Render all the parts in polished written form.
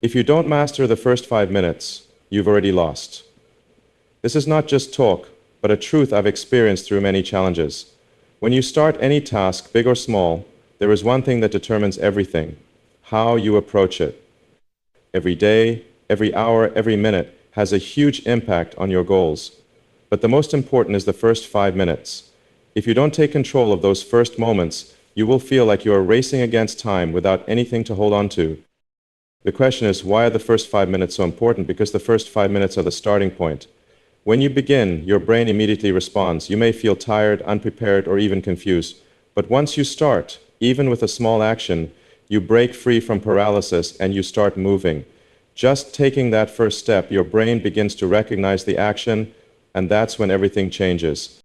If you don't master the first 5 minutes, you've already lost. This is not just talk, but a truth I've experienced through many challenges. When you start any task, big or small, there is one thing that determines everything: how you approach it. Every day, every hour, every minute has a huge impact on your goals. But the most important is the first 5 minutes. If you don't take control of those first moments, you will feel like you are racing against time without anything to hold on to. The question is, why are the first 5 minutes so important? Because the first 5 minutes are the starting point. When you begin, your brain immediately responds. You may feel tired, unprepared, or even confused. But once you start, even with a small action, you break free from paralysis and you start moving. Just taking that first step, your brain begins to recognize the action, and that's when everything changes.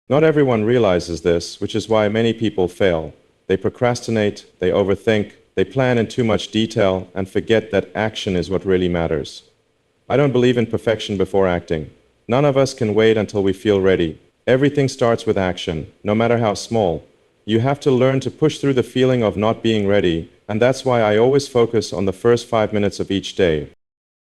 Not everyone realizes this, which is why many people fail. They procrastinate, they overthink, they plan in too much detail, and forget that action is what really matters. I don't believe in perfection before acting. None of us can wait until we feel ready. Everything starts with action, no matter how small. You have to learn to push through the feeling of not being ready, and that's why I always focus on the first 5 minutes of each day.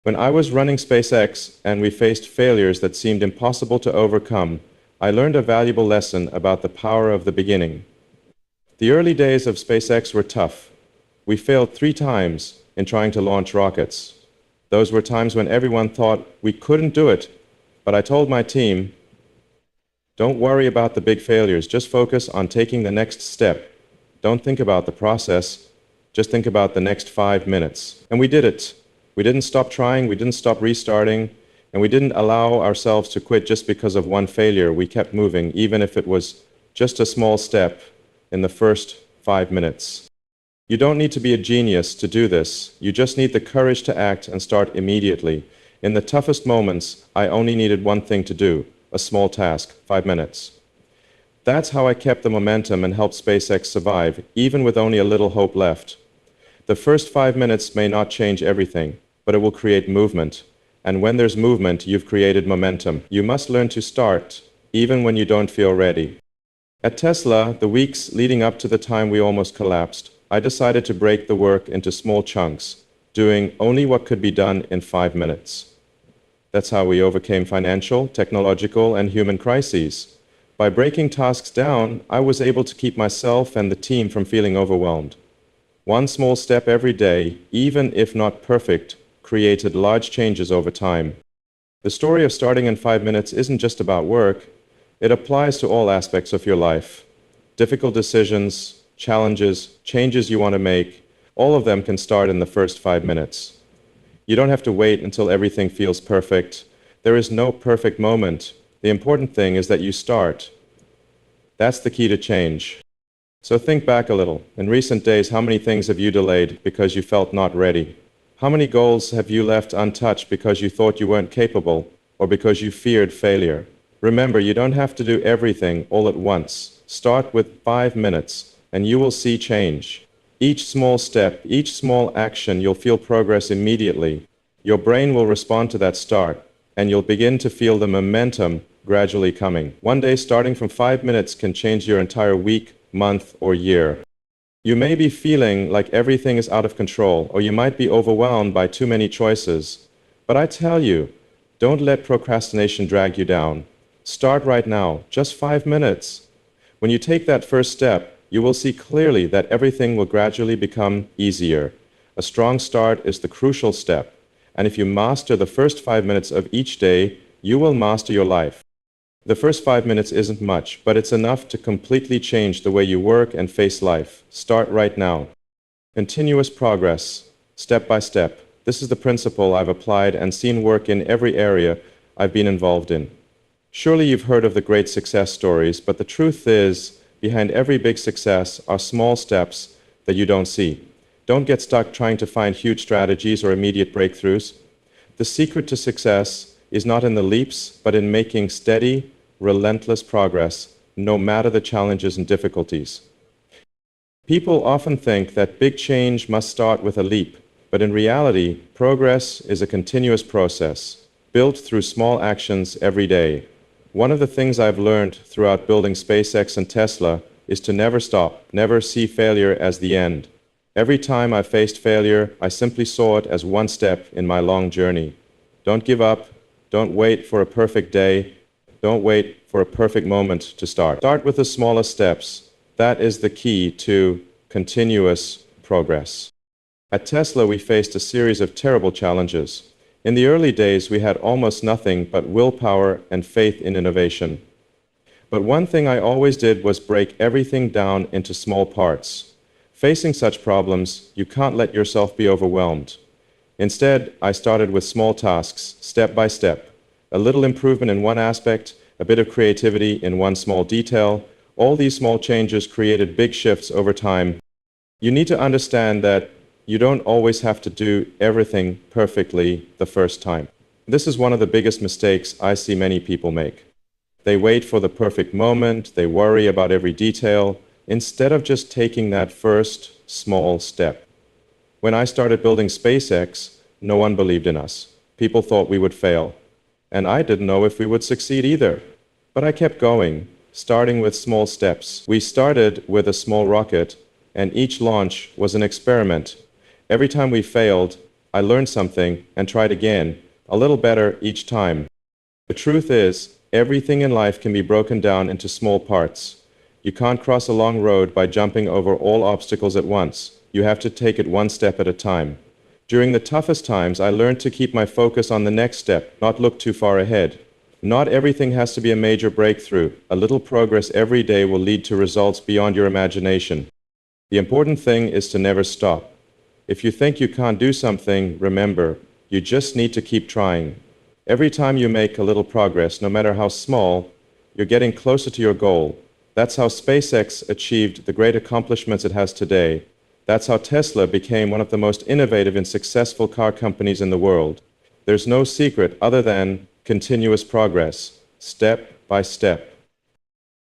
When I was running SpaceX and we faced failures that seemed impossible to overcome, I learned a valuable lesson about the power of the beginning. The early days of SpaceX were tough. We failed 3 times in trying to launch rockets. Those were times when everyone thought we couldn't do it, but I told my team, don't worry about the big failures, just focus on taking the next step. Don't think about the process, just think about the next 5 minutes. And we did it. We didn't stop trying, we didn't stop restarting, and we didn't allow ourselves to quit just because of one failure. We kept moving, even if it was just a small step in the first 5 minutes. You don't need to be a genius to do this. You just need the courage to act and start immediately. In the toughest moments, I only needed one thing to do, a small task, 5 minutes. That's how I kept the momentum and helped SpaceX survive, even with only a little hope left. The first 5 minutes may not change everything, but it will create movement. And when there's movement, you've created momentum. You must learn to start, even when you don't feel ready. At Tesla, the weeks leading up to the time we almost collapsed, I decided to break the work into small chunks, doing only what could be done in 5 minutes. That's how we overcame financial, technological, and human crises. By breaking tasks down, I was able to keep myself and the team from feeling overwhelmed. One small step every day, even if not perfect, created large changes over time. The story of starting in 5 minutes isn't just about work. It applies to all aspects of your life. Difficult decisions, challenges, changes you want to make, all of them can start in the first 5 minutes. You don't have to wait until everything feels perfect. There is no perfect moment. The important thing is that you start. That's the key to change. So think back a little. In recent days, how many things have you delayed because you felt not ready? How many goals have you left untouched because you thought you weren't capable or because you feared failure? Remember, you don't have to do everything all at once. Start with 5 minutes and you will see change. Each small step, each small action, you'll feel progress immediately. Your brain will respond to that start and you'll begin to feel the momentum gradually coming. One day starting from 5 minutes can change your entire week, month, or year. You may be feeling like everything is out of control, or you might be overwhelmed by too many choices. But I tell you, don't let procrastination drag you down. Start right now, just 5 minutes. When you take that first step, you will see clearly that everything will gradually become easier. A strong start is the crucial step. And if you master the first 5 minutes of each day, you will master your life. The first 5 minutes isn't much, but it's enough to completely change the way you work and face life. Start right now. Continuous progress, step by step. This is the principle I've applied and seen work in every area I've been involved in. Surely you've heard of the great success stories, but the truth is, behind every big success are small steps that you don't see. Don't get stuck trying to find huge strategies or immediate breakthroughs. The secret to success is not in the leaps, but in making steady, relentless progress, no matter the challenges and difficulties. People often think that big change must start with a leap, but in reality, progress is a continuous process, built through small actions every day. One of the things I've learned throughout building SpaceX and Tesla is to never stop, never see failure as the end. Every time I faced failure, I simply saw it as one step in my long journey. Don't give up. Don't wait for a perfect day. Don't wait for a perfect moment to start. Start with the smallest steps. That is the key to continuous progress. At Tesla, we faced a series of terrible challenges. In the early days, we had almost nothing but willpower and faith in innovation. But one thing I always did was break everything down into small parts. Facing such problems, you can't let yourself be overwhelmed. Instead, I started with small tasks, step by step. A little improvement in one aspect, a bit of creativity in one small detail. All these small changes created big shifts over time. You need to understand that you don't always have to do everything perfectly the first time. This is one of the biggest mistakes I see many people make. They wait for the perfect moment, they worry about every detail, instead of just taking that first small step. When I started building SpaceX, no one believed in us. People thought we would fail. And I didn't know if we would succeed either. But I kept going, starting with small steps. We started with a small rocket, and each launch was an experiment. Every time we failed, I learned something and tried again, a little better each time. The truth is, everything in life can be broken down into small parts. You can't cross a long road by jumping over all obstacles at once. You have to take it one step at a time. During the toughest times, I learned to keep my focus on the next step, not look too far ahead. Not everything has to be a major breakthrough. A little progress every day will lead to results beyond your imagination. The important thing is to never stop. If you think you can't do something, remember, you just need to keep trying. Every time you make a little progress, no matter how small, you're getting closer to your goal. That's how SpaceX achieved the great accomplishments it has today. That's how Tesla became one of the most innovative and successful car companies in the world. There's no secret other than continuous progress, step by step.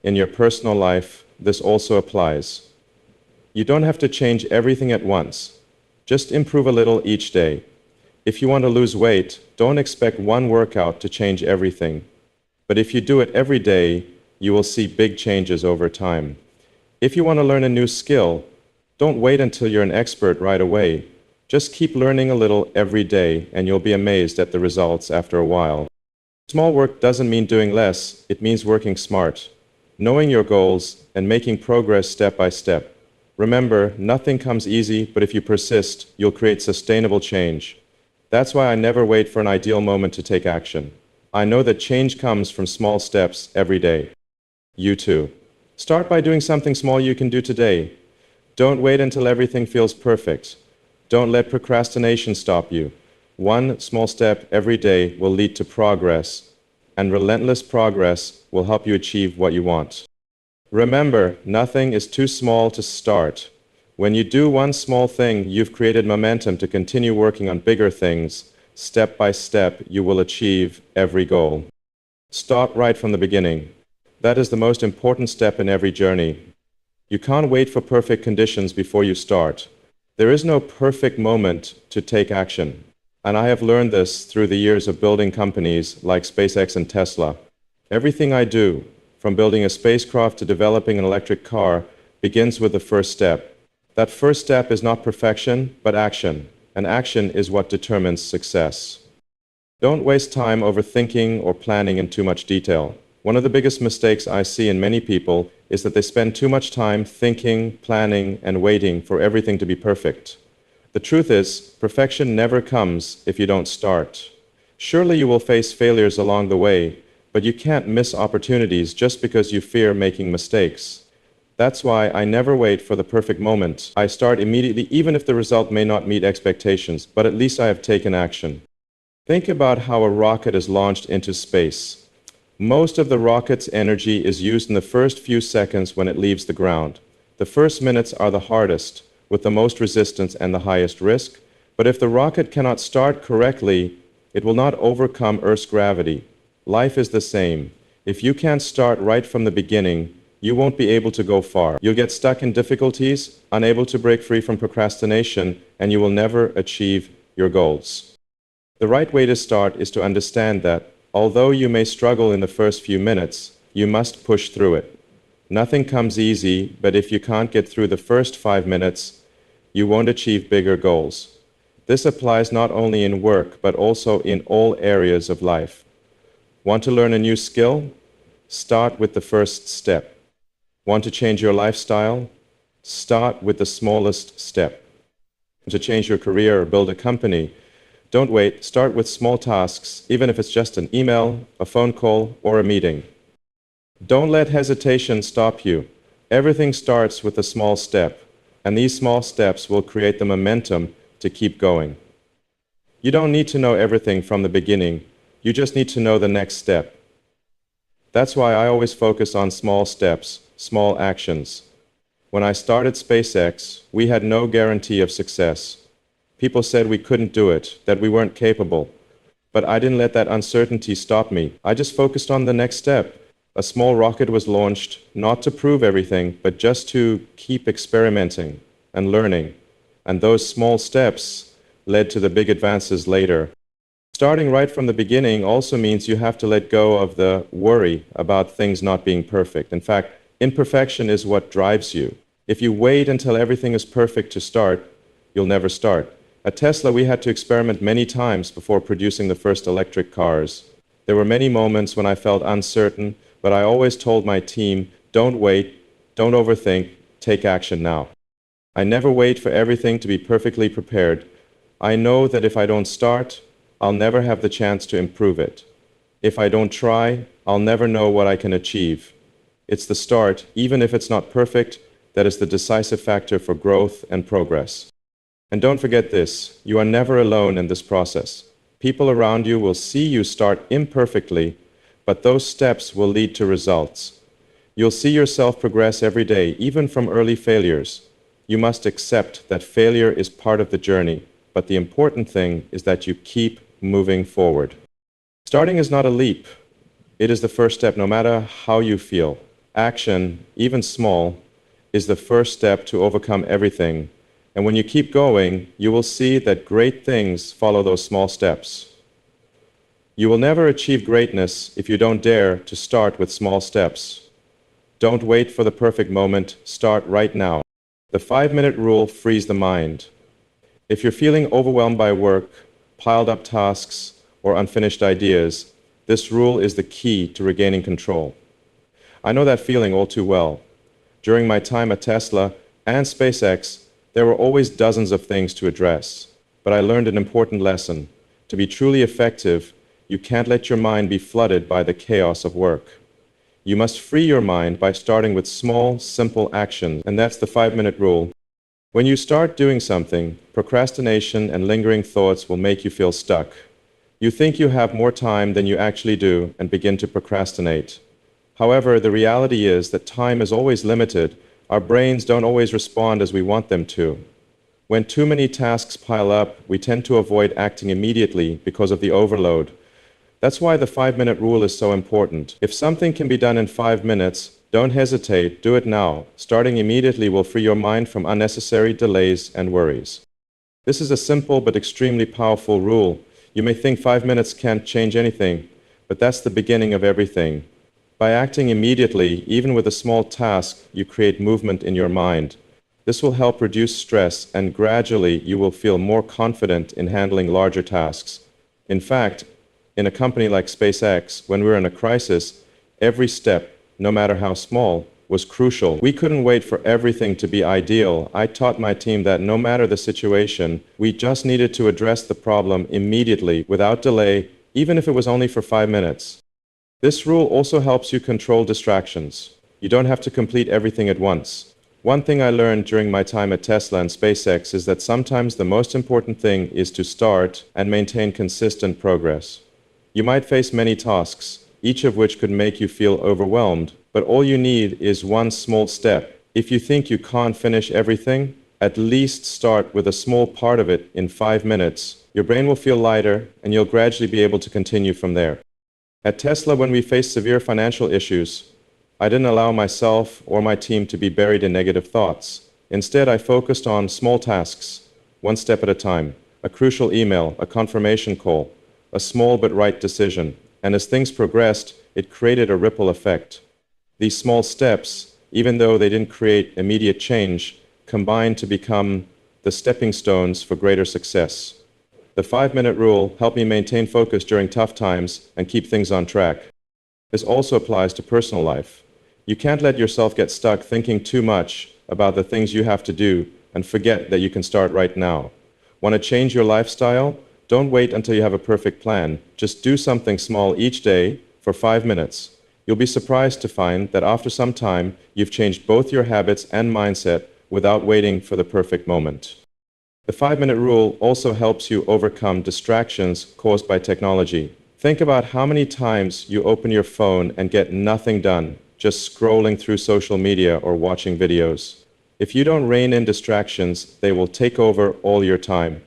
In your personal life, this also applies. You don't have to change everything at once. Just improve a little each day. If you want to lose weight, don't expect one workout to change everything. But if you do it every day, you will see big changes over time. If you want to learn a new skill, don't wait until you're an expert right away. Just keep learning a little every day, and you'll be amazed at the results after a while. Small work doesn't mean doing less, it means working smart. Knowing your goals and making progress step by step. Remember, nothing comes easy, but if you persist, you'll create sustainable change. That's why I never wait for an ideal moment to take action. I know that change comes from small steps every day. You too. Start by doing something small you can do today. Don't wait until everything feels perfect. Don't let procrastination stop you. One small step every day will lead to progress, and relentless progress will help you achieve what you want. Remember, nothing is too small to start. When you do one small thing, you've created momentum to continue working on bigger things. Step by step, you will achieve every goal. Start right from the beginning. That is the most important step in every journey. You can't wait for perfect conditions before you start. There is no perfect moment to take action. And I have learned this through the years of building companies like SpaceX and Tesla. Everything I do, from building a spacecraft to developing an electric car, begins with the first step. That first step is not perfection, but action. And action is what determines success. Don't waste time overthinking or planning in too much detail. One of the biggest mistakes I see in many people is that they spend too much time thinking, planning, and waiting for everything to be perfect. The truth is, perfection never comes if you don't start. Surely you will face failures along the way, but you can't miss opportunities just because you fear making mistakes. That's why I never wait for the perfect moment. I start immediately, even if the result may not meet expectations, but at least I have taken action. Think about how a rocket is launched into space. Most of the rocket's energy is used in the first few seconds when it leaves the ground. The first minutes are the hardest, with the most resistance and the highest risk, but if the rocket cannot start correctly, it will not overcome Earth's gravity. Life is the same. If you can't start right from the beginning, you won't be able to go far. You'll get stuck in difficulties, unable to break free from procrastination, and you will never achieve your goals. The right way to start is to understand that, although you may struggle in the first few minutes, you must push through it. Nothing comes easy, but if you can't get through the first 5 minutes, you won't achieve bigger goals. This applies not only in work, but also in all areas of life. Want to learn a new skill? Start with the first step. Want to change your lifestyle? Start with the smallest step. To change your career or build a company, don't wait. Start with small tasks, even if it's just an email, a phone call, or a meeting. Don't let hesitation stop you. Everything starts with a small step, and these small steps will create the momentum to keep going. You don't need to know everything from the beginning. You just need to know the next step. That's why I always focus on small steps, small actions. When I started SpaceX, we had no guarantee of success. People said we couldn't do it, that we weren't capable. But I didn't let that uncertainty stop me. I just focused on the next step. A small rocket was launched, not to prove everything, but just to keep experimenting and learning. And those small steps led to the big advances later. Starting right from the beginning also means you have to let go of the worry about things not being perfect. In fact, imperfection is what drives you. If you wait until everything is perfect to start, you'll never start. At Tesla, we had to experiment many times before producing the first electric cars. There were many moments when I felt uncertain, but I always told my team, don't wait, don't overthink, take action now. I never wait for everything to be perfectly prepared. I know that if I don't start, I'll never have the chance to improve it. If I don't try, I'll never know what I can achieve. It's the start, even if it's not perfect, that is the decisive factor for growth and progress. And don't forget this, you are never alone in this process. People around you will see you start imperfectly, but those steps will lead to results. You'll see yourself progress every day, even from early failures. You must accept that failure is part of the journey, but the important thing is that you keep moving forward. Starting is not a leap. It is the first step, no matter how you feel. Action, even small, is the first step to overcome everything. And when you keep going, you will see that great things follow those small steps. You will never achieve greatness if you don't dare to start with small steps. Don't wait for the perfect moment. Start right now. The 5-minute rule frees the mind. If you're feeling overwhelmed by work, piled up tasks, or unfinished ideas, this rule is the key to regaining control. I know that feeling all too well. During my time at Tesla and SpaceX, there were always dozens of things to address. But I learned an important lesson. To be truly effective, you can't let your mind be flooded by the chaos of work. You must free your mind by starting with small, simple actions, and that's the 5-minute rule. When you start doing something, procrastination and lingering thoughts will make you feel stuck. You think you have more time than you actually do and begin to procrastinate. However, the reality is that time is always limited. Our brains don't always respond as we want them to. When too many tasks pile up, we tend to avoid acting immediately because of the overload. That's why the 5-minute rule is so important. If something can be done in 5 minutes, don't hesitate, do it now. Starting immediately will free your mind from unnecessary delays and worries. This is a simple but extremely powerful rule. You may think 5 minutes can't change anything, but that's the beginning of everything. By acting immediately, even with a small task, you create movement in your mind. This will help reduce stress, and gradually you will feel more confident in handling larger tasks. In fact, in a company like SpaceX, when we were in a crisis, every step, no matter how small, was crucial. We couldn't wait for everything to be ideal. I taught my team that no matter the situation, we just needed to address the problem immediately, without delay, even if it was only for 5 minutes. This rule also helps you control distractions. You don't have to complete everything at once. One thing I learned during my time at Tesla and SpaceX is that sometimes the most important thing is to start and maintain consistent progress. You might face many tasks, each of which could make you feel overwhelmed, but all you need is one small step. If you think you can't finish everything, at least start with a small part of it in 5 minutes. Your brain will feel lighter, and you'll gradually be able to continue from there. At Tesla, when we faced severe financial issues, I didn't allow myself or my team to be buried in negative thoughts. Instead, I focused on small tasks, one step at a time, a crucial email, a confirmation call, a small but right decision. And as things progressed, it created a ripple effect. These small steps, even though they didn't create immediate change, combined to become the stepping stones for greater success. The 5-minute rule helped me maintain focus during tough times and keep things on track. This also applies to personal life. You can't let yourself get stuck thinking too much about the things you have to do and forget that you can start right now. Want to change your lifestyle? Don't wait until you have a perfect plan. Just do something small each day for 5 minutes. You'll be surprised to find that after some time, you've changed both your habits and mindset without waiting for the perfect moment. The 5-minute rule also helps you overcome distractions caused by technology. Think about how many times you open your phone and get nothing done, just scrolling through social media or watching videos. If you don't rein in distractions, they will take over all your time.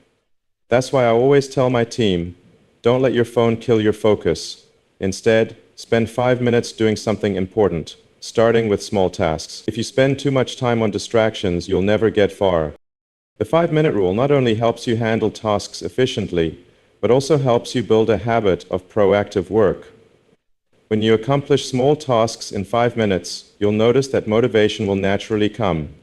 That's why I always tell my team, don't let your phone kill your focus. Instead, spend 5 minutes doing something important, starting with small tasks. If you spend too much time on distractions, you'll never get far. The 5-minute rule not only helps you handle tasks efficiently, but also helps you build a habit of proactive work. When you accomplish small tasks in 5 minutes, you'll notice that motivation will naturally come.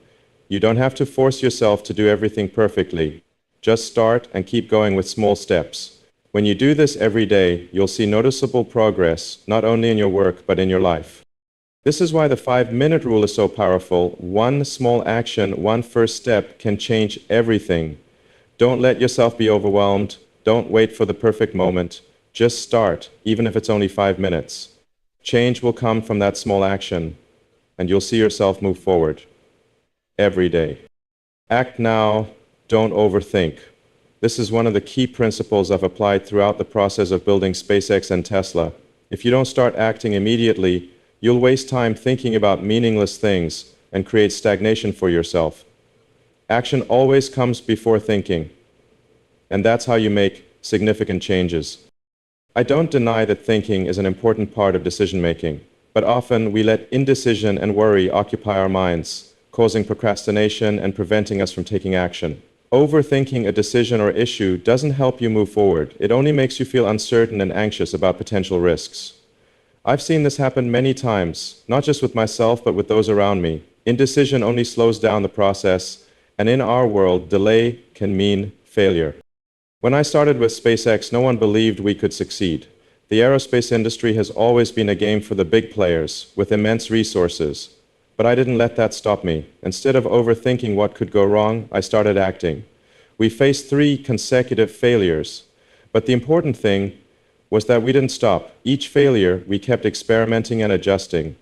You don't have to force yourself to do everything perfectly. Just start and keep going with small steps. When you do this every day, you'll see noticeable progress, not only in your work, but in your life. This is why the 5-minute rule is so powerful. One small action, one first step can change everything. Don't let yourself be overwhelmed. Don't wait for the perfect moment. Just start, even if it's only 5 minutes. Change will come from that small action, and you'll see yourself move forward. Every day. Act now, don't overthink. This is one of the key principles I've applied throughout the process of building SpaceX and Tesla. If you don't start acting immediately, you'll waste time thinking about meaningless things and create stagnation for yourself. Action always comes before thinking, and that's how you make significant changes. I don't deny that thinking is an important part of decision-making, but often we let indecision and worry occupy our minds, causing procrastination and preventing us from taking action. Overthinking a decision or issue doesn't help you move forward. It only makes you feel uncertain and anxious about potential risks. I've seen this happen many times, not just with myself, but with those around me. Indecision only slows down the process, and in our world, delay can mean failure. When I started with SpaceX, no one believed we could succeed. The aerospace industry has always been a game for the big players, with immense resources. But I didn't let that stop me. Instead of overthinking what could go wrong, I started acting. We faced 3 consecutive failures, but the important thing was that we didn't stop. Each failure, we kept experimenting and adjusting.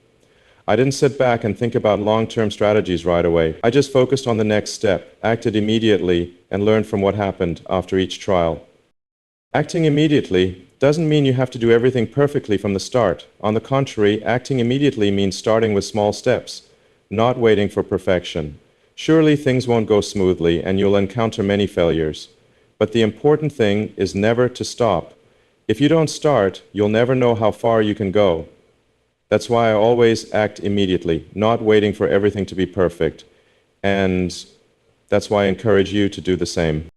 I didn't sit back and think about long-term strategies right away. I just focused on the next step, acted immediately, and learned from what happened after each trial. Acting immediately doesn't mean you have to do everything perfectly from the start. On the contrary, acting immediately means starting with small steps, not waiting for perfection. Surely things won't go smoothly and you'll encounter many failures. But the important thing is never to stop. If you don't start, you'll never know how far you can go. That's why I always act immediately, not waiting for everything to be perfect. And that's why I encourage you to do the same.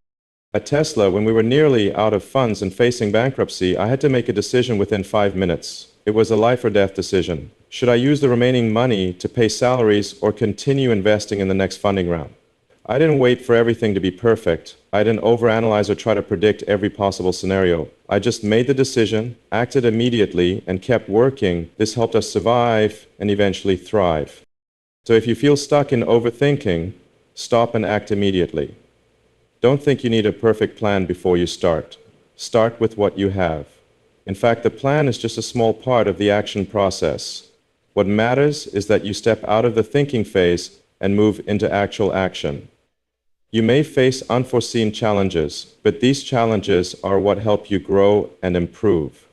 At Tesla, when we were nearly out of funds and facing bankruptcy, I had to make a decision within 5 minutes. It was a life or death decision. Should I use the remaining money to pay salaries or continue investing in the next funding round? I didn't wait for everything to be perfect. I didn't overanalyze or try to predict every possible scenario. I just made the decision, acted immediately, and kept working. This helped us survive and eventually thrive. So if you feel stuck in overthinking, stop and act immediately. Don't think you need a perfect plan before you start. Start with what you have. In fact, the plan is just a small part of the action process. What matters is that you step out of the thinking phase and move into actual action. You may face unforeseen challenges, but these challenges are what help you grow and improve.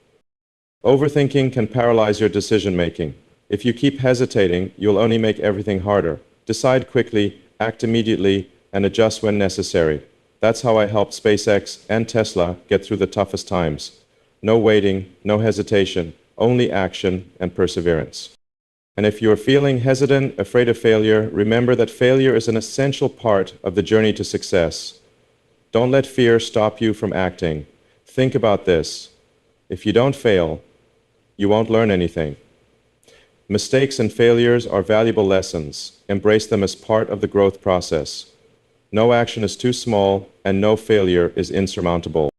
Overthinking can paralyze your decision-making. If you keep hesitating, you'll only make everything harder. Decide quickly, act immediately, and adjust when necessary. That's how I helped SpaceX and Tesla get through the toughest times. No waiting, no hesitation, only action and perseverance. And if you're feeling hesitant, afraid of failure, remember that failure is an essential part of the journey to success. Don't let fear stop you from acting. Think about this. If you don't fail, you won't learn anything. Mistakes and failures are valuable lessons. Embrace them as part of the growth process. No action is too small, and no failure is insurmountable.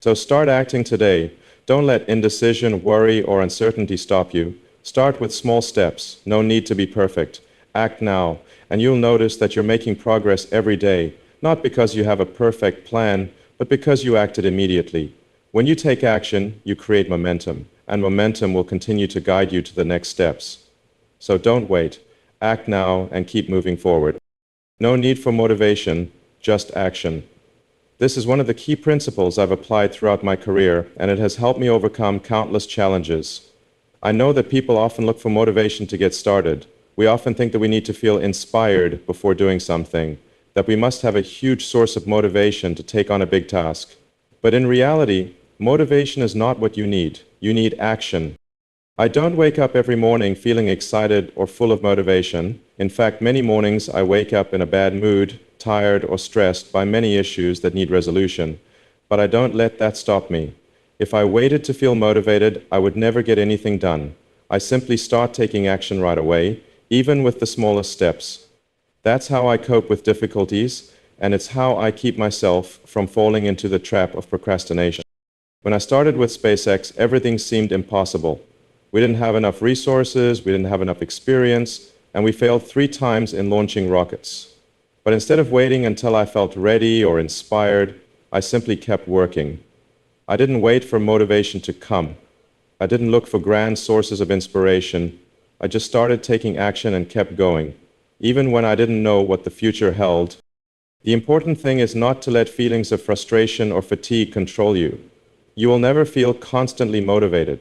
So start acting today. Don't let indecision, worry, or uncertainty stop you. Start with small steps. No need to be perfect. Act now, and you'll notice that you're making progress every day, not because you have a perfect plan, but because you acted immediately. When you take action, you create momentum, and momentum will continue to guide you to the next steps. So don't wait. Act now and keep moving forward. No need for motivation, just action. This is one of the key principles I've applied throughout my career, and it has helped me overcome countless challenges. I know that people often look for motivation to get started. We often think that we need to feel inspired before doing something, that we must have a huge source of motivation to take on a big task. But in reality, motivation is not what you need. You need action. I don't wake up every morning feeling excited or full of motivation. In fact, many mornings I wake up in a bad mood, tired or stressed by many issues that need resolution. But I don't let that stop me. If I waited to feel motivated, I would never get anything done. I simply start taking action right away, even with the smallest steps. That's how I cope with difficulties, and it's how I keep myself from falling into the trap of procrastination. When I started with SpaceX, everything seemed impossible. We didn't have enough resources, we didn't have enough experience, and we failed 3 times in launching rockets. But instead of waiting until I felt ready or inspired, I simply kept working. I didn't wait for motivation to come. I didn't look for grand sources of inspiration. I just started taking action and kept going, even when I didn't know what the future held. The important thing is not to let feelings of frustration or fatigue control you. You will never feel constantly motivated.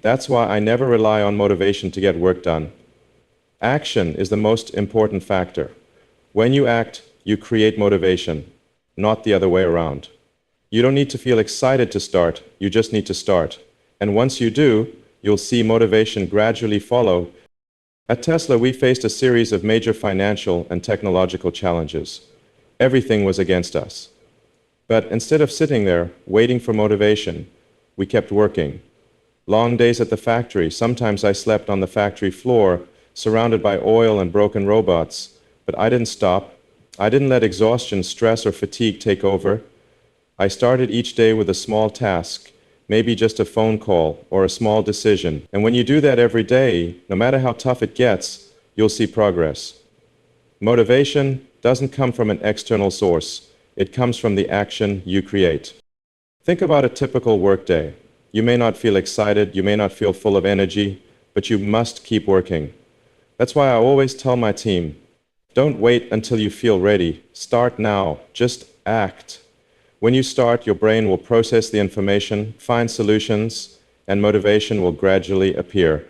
That's why I never rely on motivation to get work done. Action is the most important factor. When you act, you create motivation, not the other way around. You don't need to feel excited to start, you just need to start. And once you do, you'll see motivation gradually follow. At Tesla, we faced a series of major financial and technological challenges. Everything was against us. But instead of sitting there, waiting for motivation, we kept working. Long days at the factory, sometimes I slept on the factory floor, surrounded by oil and broken robots. But I didn't stop. I didn't let exhaustion, stress, or fatigue take over. I started each day with a small task, maybe just a phone call or a small decision. And when you do that every day, no matter how tough it gets, you'll see progress. Motivation doesn't come from an external source. It comes from the action you create. Think about a typical workday. You may not feel excited, you may not feel full of energy, but you must keep working. That's why I always tell my team, don't wait until you feel ready. Start now. Just act. When you start, your brain will process the information, find solutions, and motivation will gradually appear.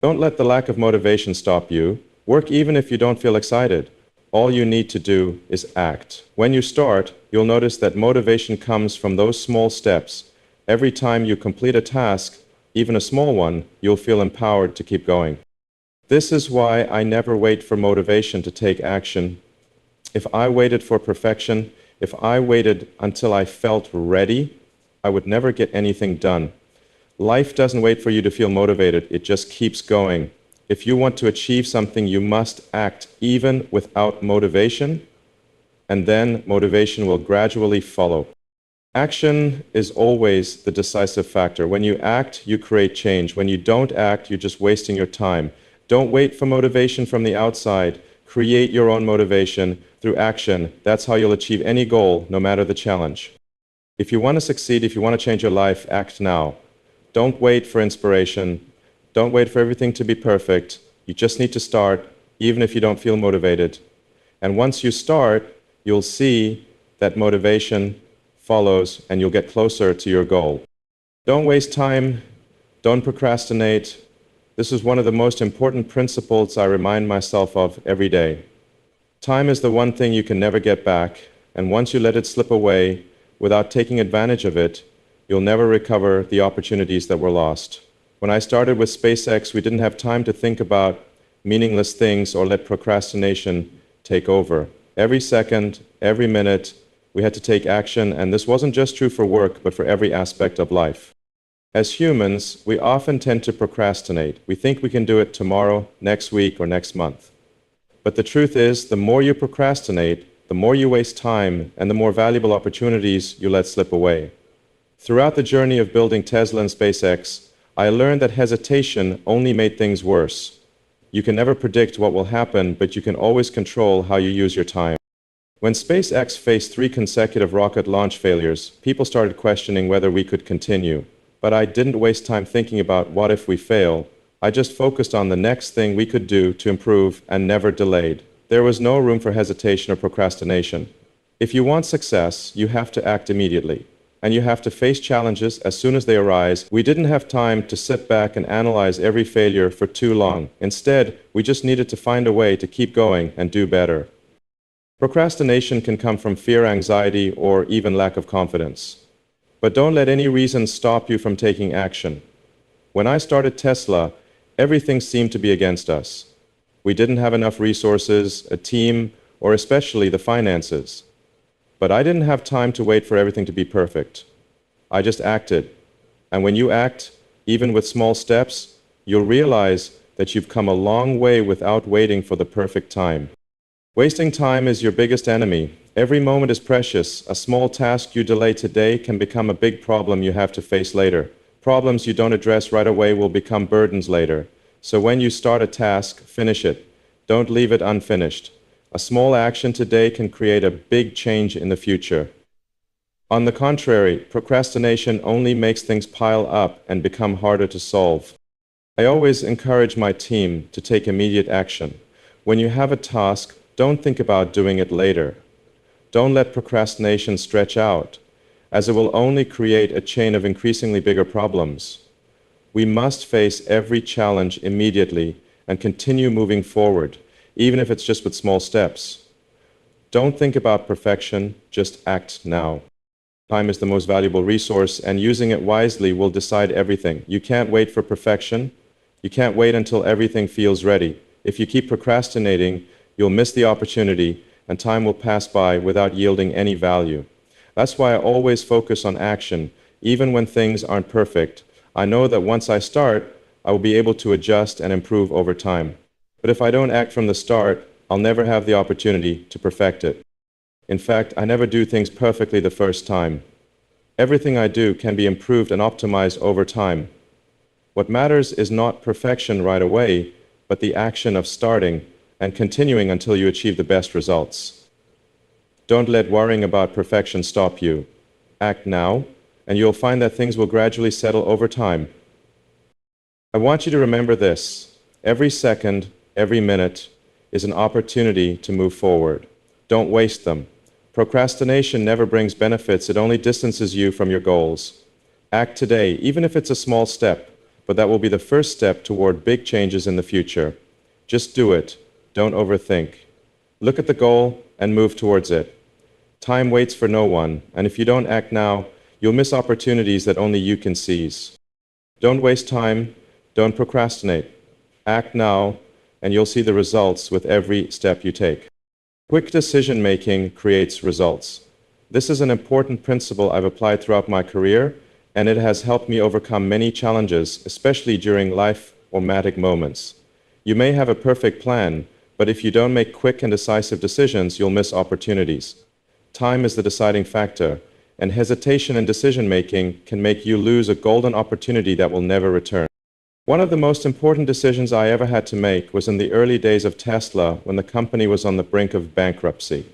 Don't let the lack of motivation stop you. Work even if you don't feel excited. All you need to do is act. When you start, you'll notice that motivation comes from those small steps. Every time you complete a task, even a small one, you'll feel empowered to keep going. This is why I never wait for motivation to take action. If I waited for perfection, if I waited until I felt ready, I would never get anything done. Life doesn't wait for you to feel motivated, it just keeps going. If you want to achieve something, you must act even without motivation, and then motivation will gradually follow. Action is always the decisive factor. When you act, you create change. When you don't act, you're just wasting your time. Don't wait for motivation from the outside. Create your own motivation through action. That's how you'll achieve any goal, no matter the challenge. If you want to succeed, if you want to change your life, act now. Don't wait for inspiration. Don't wait for everything to be perfect. You just need to start, even if you don't feel motivated. And once you start, you'll see that motivation follows and you'll get closer to your goal. Don't waste time. Don't procrastinate. This is one of the most important principles I remind myself of every day. Time is the one thing you can never get back, and once you let it slip away without taking advantage of it, you'll never recover the opportunities that were lost. When I started with SpaceX, we didn't have time to think about meaningless things or let procrastination take over. Every second, every minute, we had to take action, and this wasn't just true for work, but for every aspect of life. As humans, we often tend to procrastinate. We think we can do it tomorrow, next week, or next month. But the truth is, the more you procrastinate, the more you waste time and the more valuable opportunities you let slip away. Throughout the journey of building Tesla and SpaceX, I learned that hesitation only made things worse. You can never predict what will happen, but you can always control how you use your time. When SpaceX faced 3 consecutive rocket launch failures, people started questioning whether we could continue. But I didn't waste time thinking about what if we fail. I just focused on the next thing we could do to improve and never delayed. There was no room for hesitation or procrastination. If you want success, you have to act immediately. And you have to face challenges as soon as they arise. We didn't have time to sit back and analyze every failure for too long. Instead, we just needed to find a way to keep going and do better. Procrastination can come from fear, anxiety, or even lack of confidence. But don't let any reason stop you from taking action. When I started Tesla, everything seemed to be against us. We didn't have enough resources, a team, or especially the finances. But I didn't have time to wait for everything to be perfect. I just acted. And when you act, even with small steps, you'll realize that you've come a long way without waiting for the perfect time. Wasting time is your biggest enemy. Every moment is precious. A small task you delay today can become a big problem you have to face later. Problems you don't address right away will become burdens later. So when you start a task, finish it. Don't leave it unfinished. A small action today can create a big change in the future. On the contrary, procrastination only makes things pile up and become harder to solve. I always encourage my team to take immediate action. When you have a task, don't think about doing it later. Don't let procrastination stretch out, as it will only create a chain of increasingly bigger problems. We must face every challenge immediately and continue moving forward, even if it's just with small steps. Don't think about perfection, just act now. Time is the most valuable resource, and using it wisely will decide everything. You can't wait for perfection. You can't wait until everything feels ready. If you keep procrastinating, you'll miss the opportunity, and time will pass by without yielding any value. That's why I always focus on action, even when things aren't perfect. I know that once I start, I will be able to adjust and improve over time. But if I don't act from the start, I'll never have the opportunity to perfect it. In fact, I never do things perfectly the first time. Everything I do can be improved and optimized over time. What matters is not perfection right away, but the action of starting and continuing until you achieve the best results. Don't let worrying about perfection stop you. Act now, and you'll find that things will gradually settle over time. I want you to remember this. Every second, every minute is an opportunity to move forward. Don't waste them. Procrastination never brings benefits, it only distances you from your goals. Act today, even if it's a small step, but that will be the first step toward big changes in the future. Just do it. Don't overthink. Look at the goal and move towards it. Time waits for no one, and if you don't act now, you'll miss opportunities that only you can seize. Don't waste time. Don't procrastinate. Act now, and you'll see the results with every step you take. Quick decision-making creates results. This is an important principle I've applied throughout my career, and it has helped me overcome many challenges, especially during life-or-matic moments. You may have a perfect plan, but if you don't make quick and decisive decisions, you'll miss opportunities. Time is the deciding factor, and hesitation in decision-making can make you lose a golden opportunity that will never return. One of the most important decisions I ever had to make was in the early days of Tesla when the company was on the brink of bankruptcy.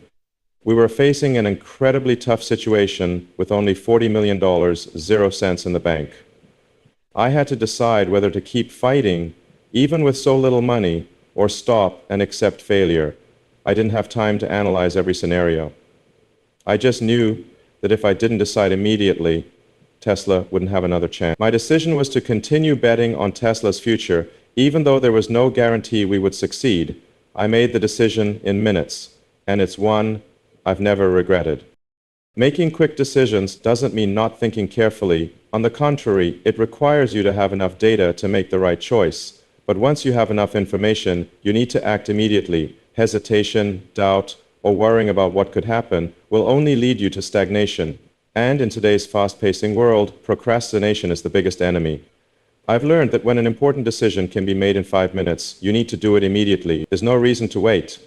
We were facing an incredibly tough situation with only $40 million, 0 cents in the bank. I had to decide whether to keep fighting, even with so little money, or stop and accept failure. I didn't have time to analyze every scenario. I just knew that if I didn't decide immediately, Tesla wouldn't have another chance. My decision was to continue betting on Tesla's future, even though there was no guarantee we would succeed. I made the decision in minutes, and it's one I've never regretted. Making quick decisions doesn't mean not thinking carefully. On the contrary, it requires you to have enough data to make the right choice. But once you have enough information, you need to act immediately. Hesitation, doubt, or worrying about what could happen will only lead you to stagnation. And in today's fast-pacing world, procrastination is the biggest enemy. I've learned that when an important decision can be made in 5 minutes, you need to do it immediately. There's no reason to wait.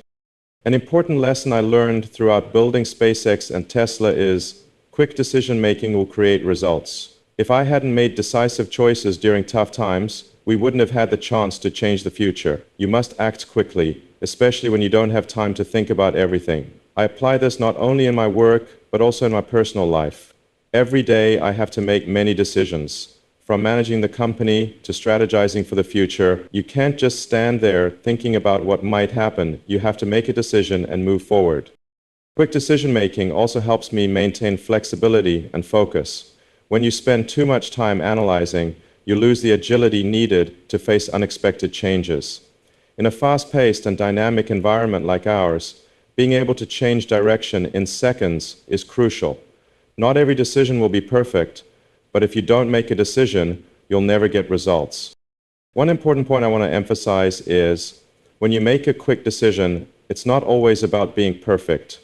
An important lesson I learned throughout building SpaceX and Tesla is quick decision making will create results. If I hadn't made decisive choices during tough times, we wouldn't have had the chance to change the future. You must act quickly, especially when you don't have time to think about everything. I apply this not only in my work, but also in my personal life. Every day I have to make many decisions. From managing the company to strategizing for the future, you can't just stand there thinking about what might happen. You have to make a decision and move forward. Quick decision making also helps me maintain flexibility and focus. When you spend too much time analyzing, you lose the agility needed to face unexpected changes. In a fast-paced and dynamic environment like ours, being able to change direction in seconds is crucial. Not every decision will be perfect, but if you don't make a decision, you'll never get results. One important point I want to emphasize is, when you make a quick decision, it's not always about being perfect.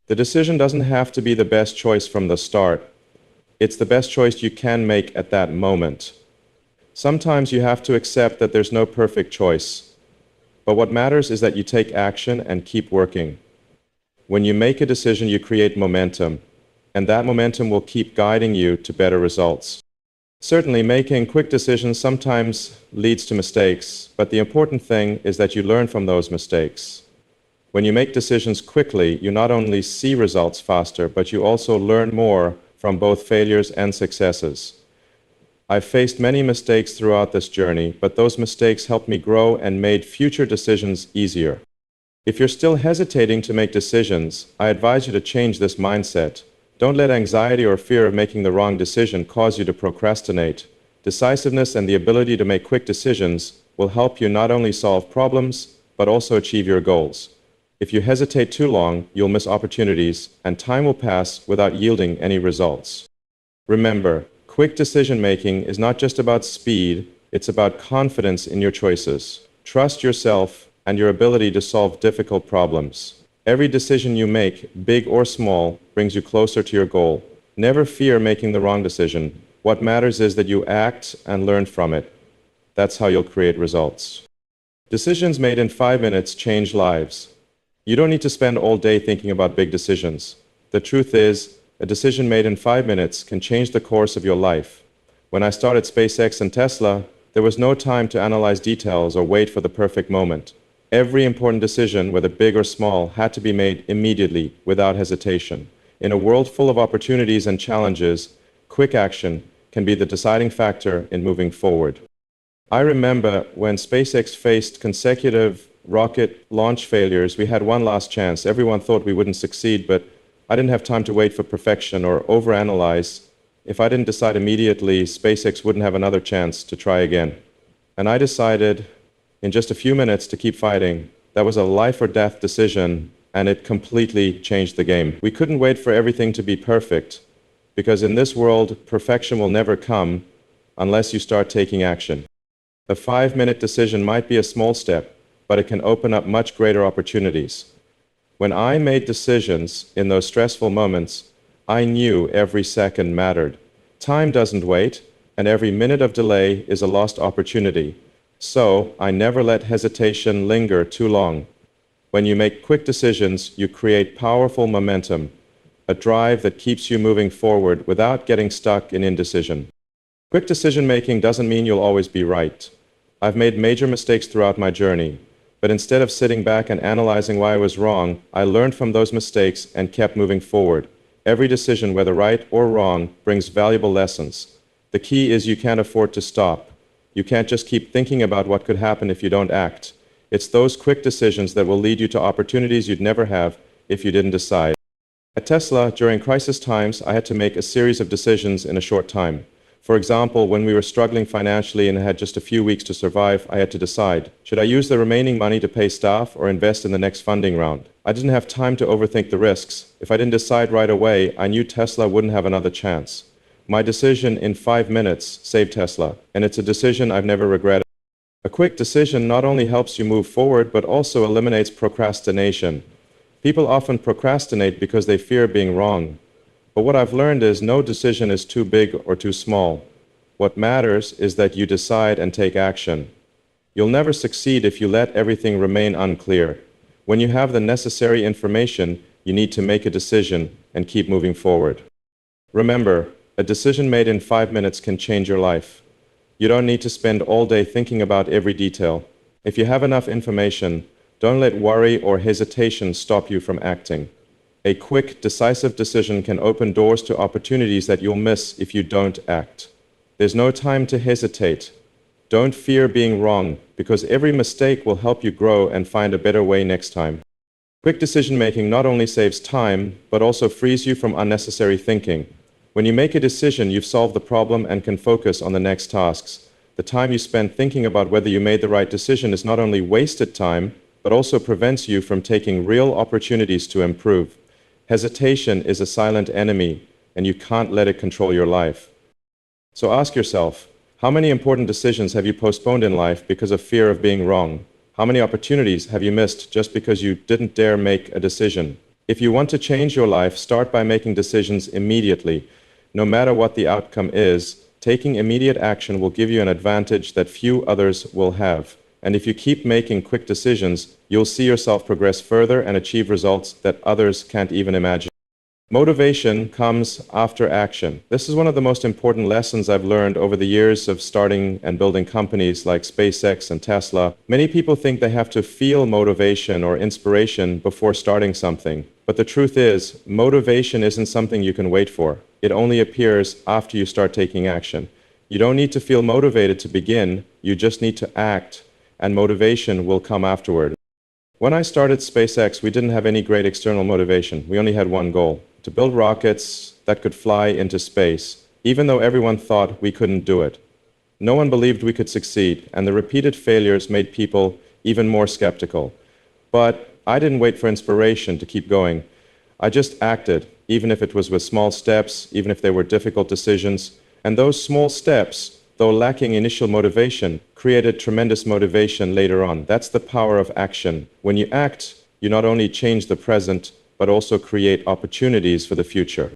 The decision doesn't have to be the best choice from the start. It's the best choice you can make at that moment. Sometimes you have to accept that there's no perfect choice. But what matters is that you take action and keep working. When you make a decision, you create momentum, and that momentum will keep guiding you to better results. Certainly, making quick decisions sometimes leads to mistakes, but the important thing is that you learn from those mistakes. When you make decisions quickly, you not only see results faster, but you also learn more from both failures and successes. I've faced many mistakes throughout this journey, but those mistakes helped me grow and made future decisions easier. If you're still hesitating to make decisions, I advise you to change this mindset. Don't let anxiety or fear of making the wrong decision cause you to procrastinate. Decisiveness and the ability to make quick decisions will help you not only solve problems, but also achieve your goals. If you hesitate too long, you'll miss opportunities, and time will pass without yielding any results. Remember, quick decision-making is not just about speed, it's about confidence in your choices. Trust yourself and your ability to solve difficult problems. Every decision you make, big or small, brings you closer to your goal. Never fear making the wrong decision. What matters is that you act and learn from it. That's how you'll create results. Decisions made in 5 minutes change lives. You don't need to spend all day thinking about big decisions. The truth is, a decision made in 5 minutes can change the course of your life. When I started SpaceX and Tesla, there was no time to analyze details or wait for the perfect moment. Every important decision, whether big or small, had to be made immediately, without hesitation. In a world full of opportunities and challenges, quick action can be the deciding factor in moving forward. I remember when SpaceX faced consecutive rocket launch failures, we had one last chance. Everyone thought we wouldn't succeed, but I didn't have time to wait for perfection or overanalyze. If I didn't decide immediately, SpaceX wouldn't have another chance to try again. And I decided in just a few minutes to keep fighting. That was a life or death decision, and it completely changed the game. We couldn't wait for everything to be perfect, because in this world, perfection will never come unless you start taking action. A 5-minute decision might be a small step, but it can open up much greater opportunities. When I made decisions in those stressful moments, I knew every second mattered. Time doesn't wait, and every minute of delay is a lost opportunity. So, I never let hesitation linger too long. When you make quick decisions, you create powerful momentum, a drive that keeps you moving forward without getting stuck in indecision. Quick decision-making doesn't mean you'll always be right. I've made major mistakes throughout my journey, but instead of sitting back and analyzing why I was wrong, I learned from those mistakes and kept moving forward. Every decision, whether right or wrong, brings valuable lessons. The key is you can't afford to stop. You can't just keep thinking about what could happen if you don't act. It's those quick decisions that will lead you to opportunities you'd never have if you didn't decide. At Tesla, during crisis times, I had to make a series of decisions in a short time. For example, when we were struggling financially and had just a few weeks to survive, I had to decide, should I use the remaining money to pay staff or invest in the next funding round? I didn't have time to overthink the risks. If I didn't decide right away, I knew Tesla wouldn't have another chance. My decision in 5 minutes saved Tesla, and it's a decision I've never regretted. A quick decision not only helps you move forward, but also eliminates procrastination. People often procrastinate because they fear being wrong. But what I've learned is no decision is too big or too small. What matters is that you decide and take action. You'll never succeed if you let everything remain unclear. When you have the necessary information, you need to make a decision and keep moving forward. Remember, a decision made in 5 minutes can change your life. You don't need to spend all day thinking about every detail. If you have enough information, don't let worry or hesitation stop you from acting. A quick, decisive decision can open doors to opportunities that you'll miss if you don't act. There's no time to hesitate. Don't fear being wrong, because every mistake will help you grow and find a better way next time. Quick decision-making not only saves time, but also frees you from unnecessary thinking. When you make a decision, you've solved the problem and can focus on the next tasks. The time you spend thinking about whether you made the right decision is not only wasted time, but also prevents you from taking real opportunities to improve. Hesitation is a silent enemy, and you can't let it control your life. So ask yourself, how many important decisions have you postponed in life because of fear of being wrong? How many opportunities have you missed just because you didn't dare make a decision? If you want to change your life, start by making decisions immediately. No matter what the outcome is, taking immediate action will give you an advantage that few others will have. And if you keep making quick decisions, you'll see yourself progress further and achieve results that others can't even imagine. Motivation comes after action. This is one of the most important lessons I've learned over the years of starting and building companies like SpaceX and Tesla. Many people think they have to feel motivation or inspiration before starting something. But the truth is, motivation isn't something you can wait for. It only appears after you start taking action. You don't need to feel motivated to begin, you just need to act, and motivation will come afterward. When I started SpaceX, we didn't have any great external motivation. We only had one goal: to build rockets that could fly into space, even though everyone thought we couldn't do it. No one believed we could succeed, and the repeated failures made people even more skeptical. But I didn't wait for inspiration to keep going. I just acted, even if it was with small steps, even if they were difficult decisions. And those small steps, though lacking initial motivation, created tremendous motivation later on. That's the power of action. When you act, you not only change the present, but also create opportunities for the future.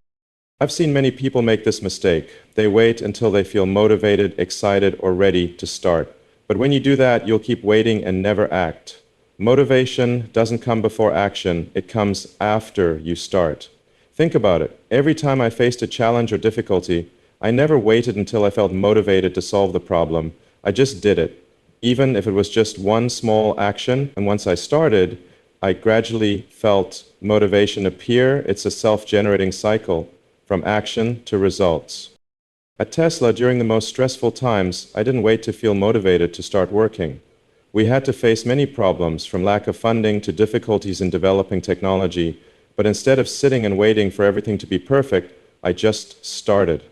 I've seen many people make this mistake. They wait until they feel motivated, excited, or ready to start. But when you do that, you'll keep waiting and never act. Motivation doesn't come before action, it comes after you start. Think about it. Every time I faced a challenge or difficulty, I never waited until I felt motivated to solve the problem. I just did it, even if it was just one small action. And once I started, I gradually felt motivation appear. It's a self-generating cycle from action to results. At Tesla, during the most stressful times, I didn't wait to feel motivated to start working. We had to face many problems, from lack of funding to difficulties in developing technology. But instead of sitting and waiting for everything to be perfect, I just started.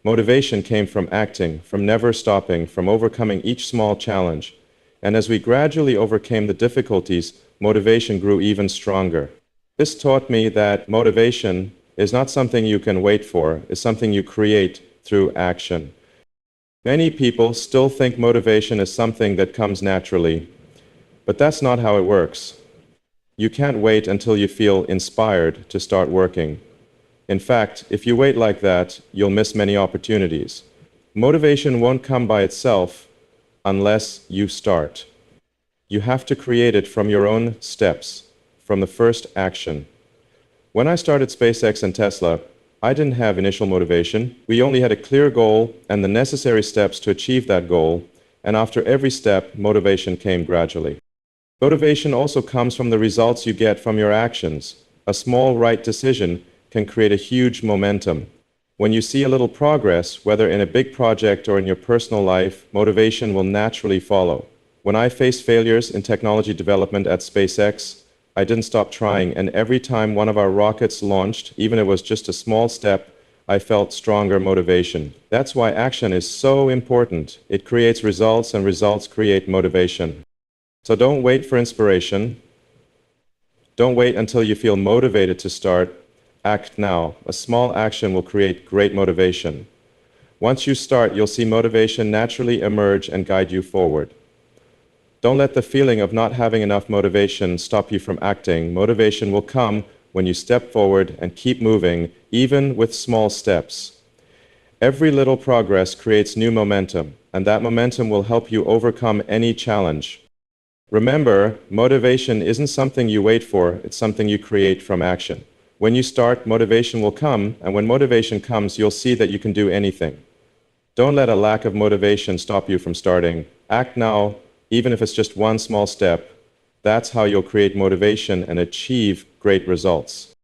Motivation came from acting, from never stopping, from overcoming each small challenge. And as we gradually overcame the difficulties, motivation grew even stronger. This taught me that motivation is not something you can wait for, it's something you create through action. Many people still think motivation is something that comes naturally, but that's not how it works. You can't wait until you feel inspired to start working. In fact, if you wait like that, you'll miss many opportunities. Motivation won't come by itself unless you start. You have to create it from your own steps, from the first action. When I started SpaceX and Tesla, I didn't have initial motivation. We only had a clear goal and the necessary steps to achieve that goal, and after every step, motivation came gradually. Motivation also comes from the results you get from your actions. A small right decision can create a huge momentum. When you see a little progress, whether in a big project or in your personal life, motivation will naturally follow. When I faced failures in technology development at SpaceX, I didn't stop trying, and every time one of our rockets launched, even if it was just a small step, I felt stronger motivation. That's why action is so important. It creates results, and results create motivation. So don't wait for inspiration. Don't wait until you feel motivated to start. Act now. A small action will create great motivation. Once you start, you'll see motivation naturally emerge and guide you forward. Don't let the feeling of not having enough motivation stop you from acting. Motivation will come when you step forward and keep moving, even with small steps. Every little progress creates new momentum, and that momentum will help you overcome any challenge. Remember, motivation isn't something you wait for, it's something you create from action. When you start, motivation will come, and when motivation comes, you'll see that you can do anything. Don't let a lack of motivation stop you from starting. Act now, even if it's just one small step. That's how you'll create motivation and achieve great results.